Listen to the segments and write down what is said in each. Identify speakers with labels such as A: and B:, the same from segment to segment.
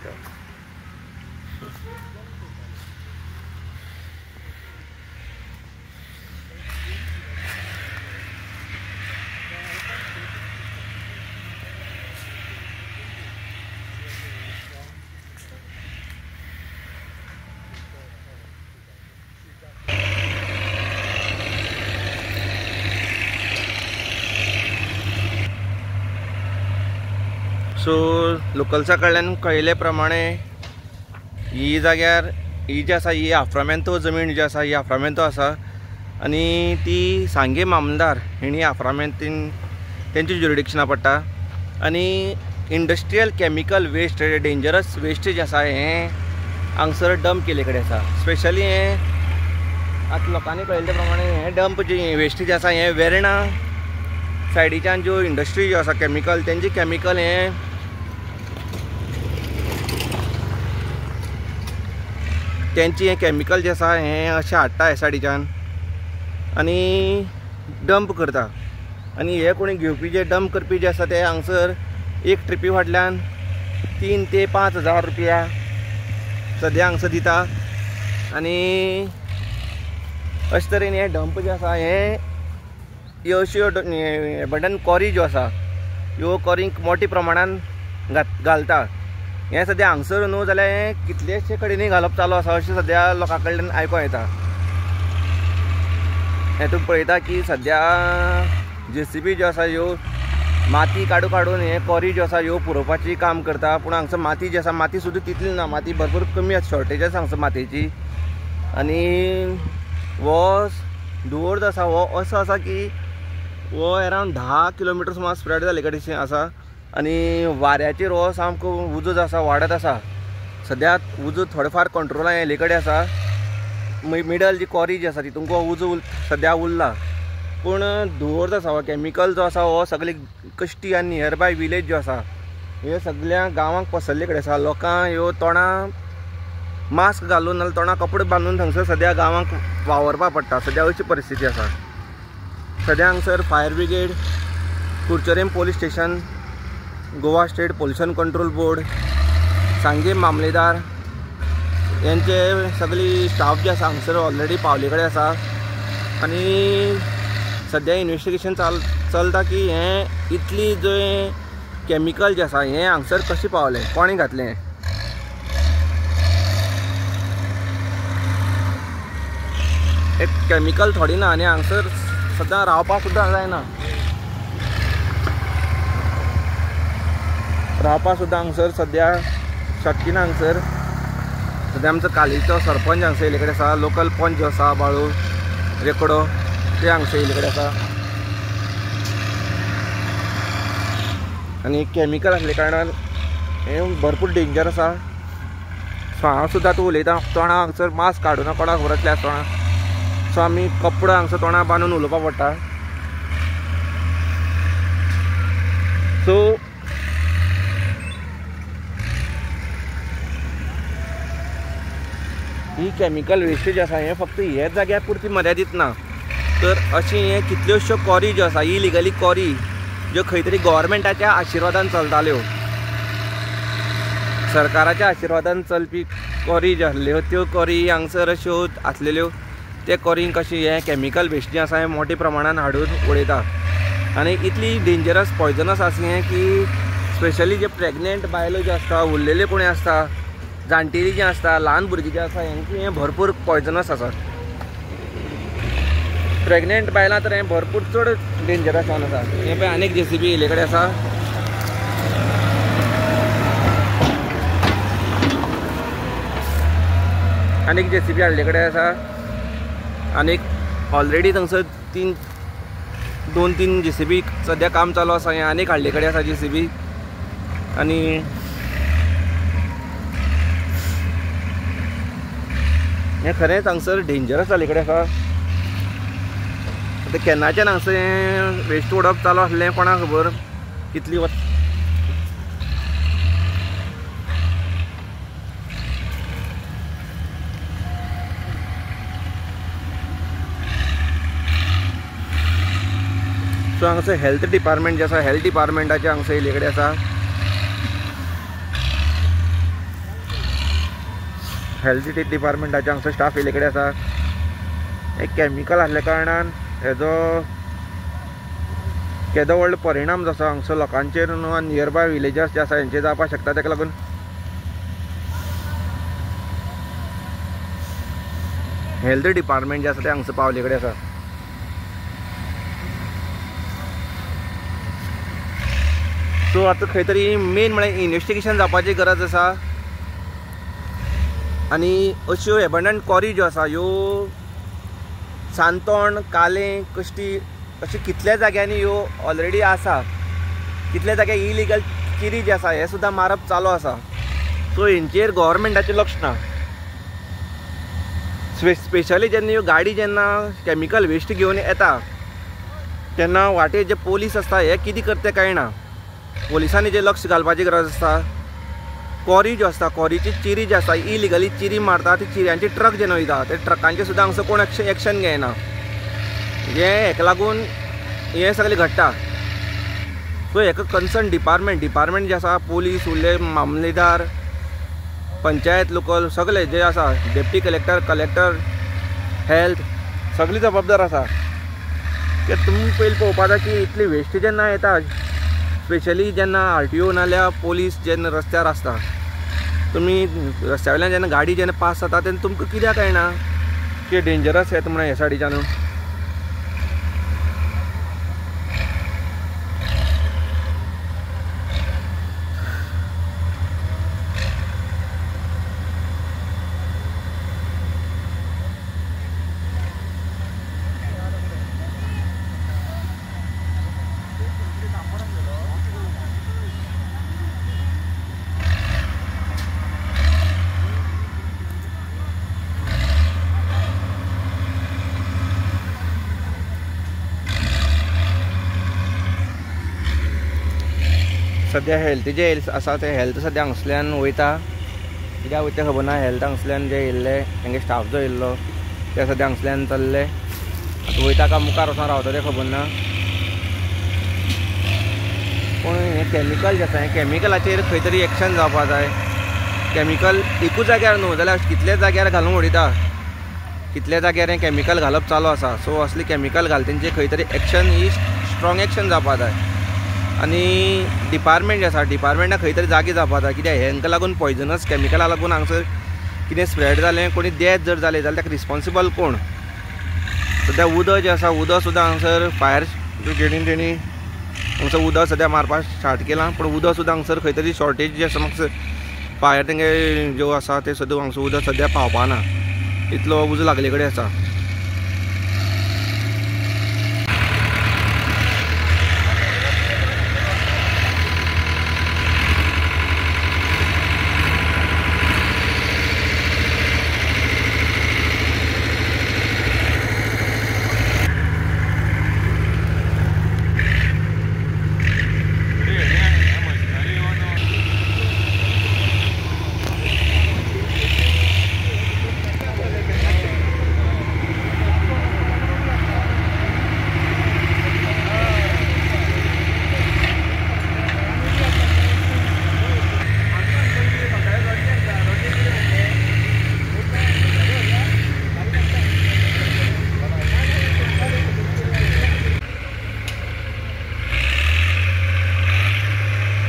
A: करता। सो लोकल्सा कडल्यान कळिल्ले प्रमाणे ही जाग्यार ही जी आसा ही आफ्रामेंतो जमीन जी आसा ही आफ्रामेंतो आसा आनी ती सांगे मामलेदार हेणी आफ्रामेंतीन तेंची ज्युरिडिक्शना पडटा आनी industrial chemical waste dangerous waste जे आसा हें हांगसर डंप केले कडेन आसा। स्पेशली हें आतां लोकांनी कळिल्ले प्रमाणे हें डंप जी वेस्ट जे आसा हें वेर्णा सायडीच्यान ज्यो इंडस्ट्री ज्यो आसा केमिकल तेंची केमिकल हें तेंची हें केमिकल जें आसा हें अशें हाडटा ह्या सायडीच्यान आनी डंप करता आनी हे कोणी घेवपी जे डंप करपी जे आसा ते हांगसर एक ट्रिपी फाटल्यान 3 ते 5 हजार रुपया सद्या हांगसर दिता आनी अशे तरेन हे डंप जे आसा हे ह्यो अश्यो बटन कॉरी ज्यो आसा ह्यो कॉरींक मोठ्या प्रमाणान घालता। हें सद्या हांगसर न्हू जाल्यार हें कितलेशे कडेनी घालप चालू आसा अशें सद्या लोकां कडल्यान आयकूं येता। हें तूं पळयता की सद्या JCB ज्यो आसा ह्यो माती काडून हे कॉरी ज्यो आसा ह्यो पुरोवपाची काम करता पूण हांगसर माती जी आसा माती सुद्दां तितली ना, माती भरपूर कमी आसा, शॉर्टेज आसा हांगसर मातयेची आनी हो धुंवर जो आसा हो असो आसा की हो अरावंड 10 किलोमिटर सुमार स्प्रेड जाले कडेन आसा आनी वाऱ्याचेर हो सामको उजो जो आसा वाडत आसा। सद्या उजो थोडे फार कंट्रोलान येयले कडेन आसा, मिडल जी कॉरी जी आसा तितूंक हो उजो सद्या उरला पूण धुंवर जो आसा हो केमिकल जो आसा हो सगळे कश्टी आनी नियरबाय विलेज ज्यो आसा ह्यो सगळ्या गांवांक पसरले कडेन आसा। लोकांक ह्यो तोंडां मास्क घालून नाजाल्यार तोंडां कपडे बांदून थंगसर सद्या गांवांक वावरपा पडटा। सद्या अशी परिस्थिती आसा। सद्या हांगसर fire brigade, Curchorem police station, Goa state pollution control board, Sanguem मामलेदार यांचे सगळी स्टाफ जे आसा हांगसर ऑलरेडी पावले कडेन आसा आनी सद्या इन्वेस्टिगेशन चलता की हें इतली जो केमिकल जे आसा हें हांगसर कशें पावलें, कोणी घातलें। एक केमिकल थोडी ना आनी हांगसर सद्दां रावपाक सुद्दां जायना, रावपाक सुद्दां हांगसर सद्या शक्य ना। हांगसर सद्या आमचो कालीचो सरपंच हांगसर येयले कडेन आसा, लोकल पंच जो आसा बाळू रेकडो ते हांगसर येयले कडेन आसा आनी केमिकल आसले कारणान हें भरपूर डेंजर आसा। सो हांव सुद्दां तूं उलयता तोंडां हांगसर मास्क काडूना, कोणाक खबर आसल्यार तोंडां, सो आमी कपडो हांगसर तोंडां बांदून उलोवपा पडटा। सो ही केमिकल वेस्ट जी आसा हें फक्त ह्याच जाग्यार पुरती मर्यादीत ना, तर अशी हे कितल्योश्यो कॉरी ज्यो आसा इलिगली कॉरी ज्यो खंय तरी गव्हर्मेंटाच्या आशिर्वादान चलताल्यो, सरकाराच्या आशिर्वादान चलपी कॉरी ज्यो आसल्यो त्यो कॉरी हांगसर अश्यो आसलेल्यो ते कॉरींक अशी हे केमिकल वेस्ट जे आसा हें मोठ्या प्रमाणान हाडून उडयता आनी इतली डेंजरस पॉयजनस आसा हें की स्पेशली जे प्रेग्नेंट बायलो ज्यो आसता, उरलेले कोणी आसता, जाणटेली जी आसता, ल्हान भुरगीं जी आसा हेंची हें भरपूर पॉयजनस आसा। प्रेग्नेंट बायलां तर हें भरपूर चड डेंजरस जावन आसा। हें पळय आनीक JCB येयले कडेन आसा, आनीक JCB हाडले कडेन आसा आनीक ऑलरेडी थंगसर 2-3 JCB सद्या काम चालू आसा। हें आनीक हाडले कडेन आसा JCB आनी हें खरेंच हांगसर डेंजरस जाले कडेन आसा। आतां केन्नाच्यान हांगसर हें वेस्ट उडप चालू आसलें कोणाक खबर कितली वर्स। सो हांगसर हेल्थ डिपार्टमेंट जे आसा हेल्थ डिपार्टमेंटाचे हांगसर येयले कडेन आसा हेल्थ डिपार्टमेंटाचे हांगसर स्टाफ येयले कडेन आसा. एक कॅमिकल आसल्या कारणान हेजो केदो व्हडलो परिणाम जो आसा हांगसर लोकांचेर न्हू नियरबाय विलेजर्स जे आसा हेंचेर जावपाक शकता. ताका लागून हेल्थ डिपार्टमेंट जे आसा ते हांगसर पावले कडेन आसा. सो आतां खंय तरी मेन म्हळ्यार इन्वेस्टिगेशन जावपाची गरज आसा. आनी अश्यो एबंडंट कॉरी ज्यो आसा ह्यो सांतोण, कालें, कश्टी अशे कितल्या जाग्यांनी ह्यो ऑलरेडी आसा. कितल्या जाग्यार इलिगल चिरी जी आसा हे सुद्दां मारप चालू आसा. सो हेंचेर गव्हर्मेंटाचें लक्ष ना. स्पेशली जेन्ना ह्यो गाडी जेन्ना कॅमिकल वेस्ट घेवन येता तेन्ना वाटेर जे पोलीस आसता हे कितें करता कळना. पोलिसांनी जे लक्ष घालपाची गरज आसता. कॉरी ज्यो आसता कॉरीची चिरी जी आसा इलिगली चिरी मारता ती चिऱ्यांचे ट्रक जेन्ना वयता ते ट्रकांचे सुद्दां हांगसर कोण एक्शन घेयना. हेका लागून हें सगळें घडटा. सो हेका कन्सर्न डिपार्टमेंट जे आसा पोलीस उरले मामलेदार पंचायत लोकल सगळे जे आसा डेप्टी कलेक्टर हेल्थ सगळी जबाबदार आसा. की तुमी पयलीं पळोवपा जाय की इतली वेस्ट जेन्ना येता स्पेशली जेन्ना RTO नाल्यार पोलीस जेन्ना रस्त्यार आसता तुमी रस्त्या वयल्यान जेन्ना गाडी जेन्ना पास जाता तेन्ना तुमकां कित्याक कळना की डेंजरस येता म्हणून हे सायडीच्यान. सद्या हेल्थ जे आसा ते हेल्थ सद्या हांगसल्यान वयता. कित्याक वयता खबर ना. हेल्थ हांगसल्यान जे येयल्ले तेंगे स्टाफ जो येयल्लो ते सद्या हांगसल्यान चल्ले. आतां वयता काय मुखार वचून रावता तें खबर ना. पूण हें कॅमिकल जें आसा हें कॅमिकलाचेर खंय तरी एक्शन जावपा जाय. कॅमिकल एकूच जाग्यार न्हू जाल्यार कितलेच जाग्यार घालून उडयता. कितल्या जाग्यार हें कॅमिकल घालप चालू आसा. सो असली कॅमिकल घालतंचे खंय तरी एक्शन ही स्ट्रॉंग एक्शन जावपा जाय. आनी डिपार्टमेंट जे आसा डिपार्टमेंटाक खंय तरी जागी जावपा जाय. कित्याक हेंका लागून पॉयजनस कॅमिकला लागून हांगसर कितें स्प्रेड जालें कोणी डेथ जर जालें जाल्यार ताका रिस्पॉन्सिबल कोण. सद्या उदक जें आसा उदक सुद्दां हांगसर फायर ब्रिगेडीन तेणी हांगसर उदक सद्या मारपाक स्टार्ट केलां. पूण उदक सुद्दां हांगसर खंय तरी शॉर्टेज जे आसा म्हाका फायर तेंगे ज्यो आसा ते सुद्दां हांगसर उदक सद्या पावपाना. इतलो उजो लागले कडेन आसा.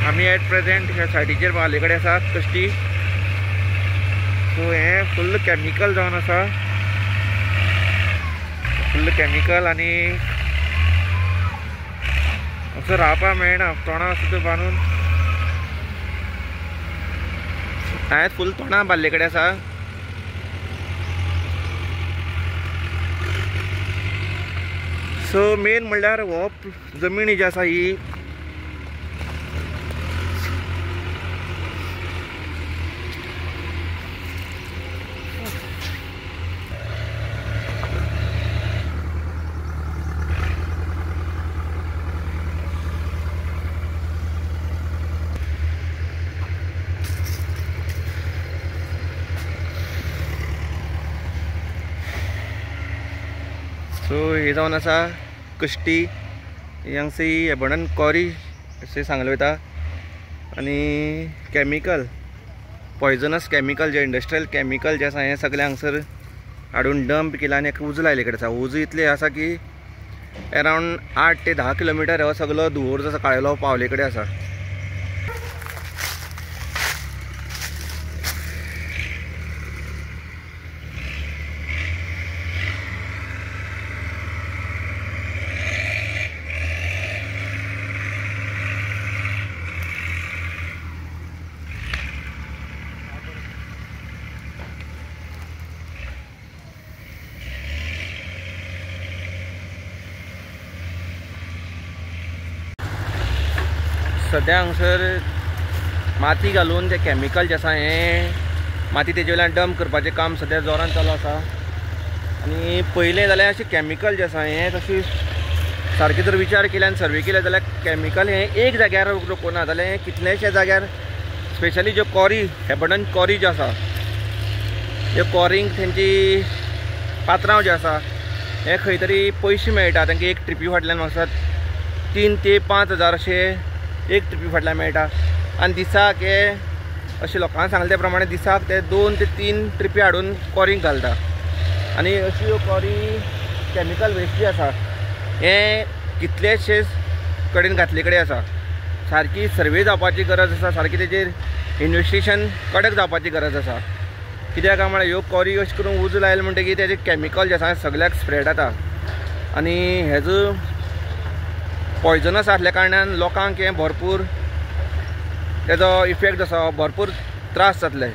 A: आम्ही एट प्रेजेंट ह्या सायडीचेर पावले कडेन आसा कश्टी. सो हे फुल्ल कॅमिकल जावन आसा. फुल्ल कॅमिकल आनी असो रावपाक मेळना. तोंडां सुद्दां बांदून हांवें फुल्ल तोंडां बांदले कडेन आसा. सो मेन म्हणल्यार हो जमीन जी आसा ही सो हे जावन आसा कश्टी. हांगसर एबंडंट कॉरी अशें सांगलें वयता. आनी कॅमिकल पॉयझनस केमिकल जे इंडस्ट्रियल केमिकल जे आसा हें सगळें हांगसर हाडून डंप केला आनी एक उजो लायले कडेन आसा. उजो इतले आसा की अरावंड 8 ते 10 किलोमिटर हो सगळो धुंवर जो आसा काळेलो पावले कडेन आसा. सद्या हांगसर माती घालून ते केमिकल जे आसा हें माती तेजे वयल्यान डंप करपाचें काम सद्या जोरान चालू आसा. आनी पयलें जाल्यार अशें केमिकल जे आसा हें तशी सारकें जर विचार केले आनी सर्वे केले जाल्यार केमिकल हें एक जाग्यार रोखना जाल्यार कितलेशे जाग्यार स्पेशली ज्यो कॉरी एबंडंट कॉरी ज्यो आसा ह्यो कॉरींक तेंची पात्रांव जे आसा हे खंय तरी पयशे मेळटा तांकां एक ट्रिपी फाटल्यान म्हाका 3 ते 5 हजार अशे एक ट्रिपी फाटल्यान मेळटा. आनी दिसाक हे अशें लोकांक सांगले त्या प्रमाणे दिसाक ते 2 ते 3 ट्रिपी हाडून कॉरींक घालता. आनी अशी कॉरी केमिकल वेस्ट जी आसा हे कितलेशेच कडेन घातले कडेन आसा. सारकी सर्वे जावपाची गरज आसा, सारकी तेजेर इन्वेस्टिगेशन कडक जावपाची गरज आसा. कित्याक काय म्हळ्यार ह्यो कॉरी अशें करून उजो लायले म्हणटकीर तेजे केमिकल जे आसा सगळ्याक स्प्रेड जाता आनी हेजो पॉयझनस आसल्या कारणान लोकांक हें भरपूर तेजो इफेक्ट आसा, भरपूर त्रास जातले.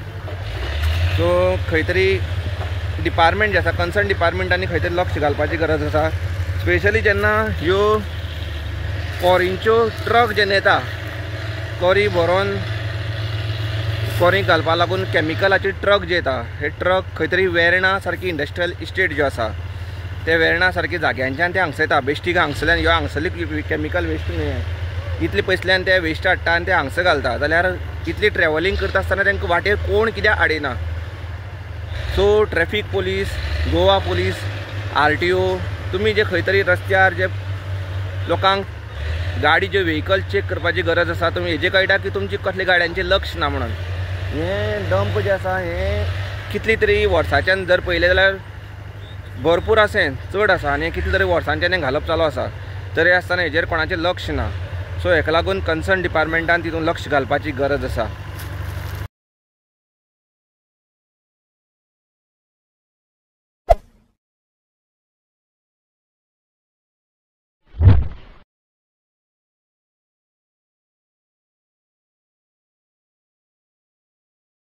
A: सो खंय तरी डिपार्टमेंट जे आसा कन्सर्न डिपार्टमेंटांनी खंय तरी लक्ष घालपाची गरज आसा. स्पेशली जेन्ना ह्यो कॉरींच्यो ट्रक जेन्ना येता कॉरी भरोन कॉरींक घालपा लागून केमिकलाचे ट्रक जे येता हे ट्रक खंय तरी वेर्णा सारकी इंडस्ट्रियल इस्टेट ज्यो आसा ते वेर्णा सारकी जाग्यांच्यान ते हांगसर येता. बेश्टीक हांगसरल्यान ह्यो हांगसरली केमिकल वेस्ट न्हय इतले पयसल्यान ते वेस्ट हाडटा आनी ते हांगसर घालता जाल्यार इतली ट्रॅव्हलिंग करता आसतना तांकां वाटेर कोण कित्याक आडयना. So traffic police, Goa police, RTO तुमी जे खंय तरी रस्त्यार जे लोकांक गाडी ज्यो व्हेहिकल चेक करपाची गरज आसा तुमी हेजे कळटा की तुमची कसले गाड्यांचें लक्ष ना म्हणून. हें डंप जें आसा हें कितली तरी वर्साच्यान जर पळयलें जाल्यार भरपूर आसा, चड आसा आनी कितले तरी वर्सांच्यान हें घालप चालू आसा. तरी आसतना हेजेर कोणाचें लक्ष ना. सो हेका लागून कन्सर्न डिपार्टमेंटान तितून लक्ष घालपाची गरज आसा.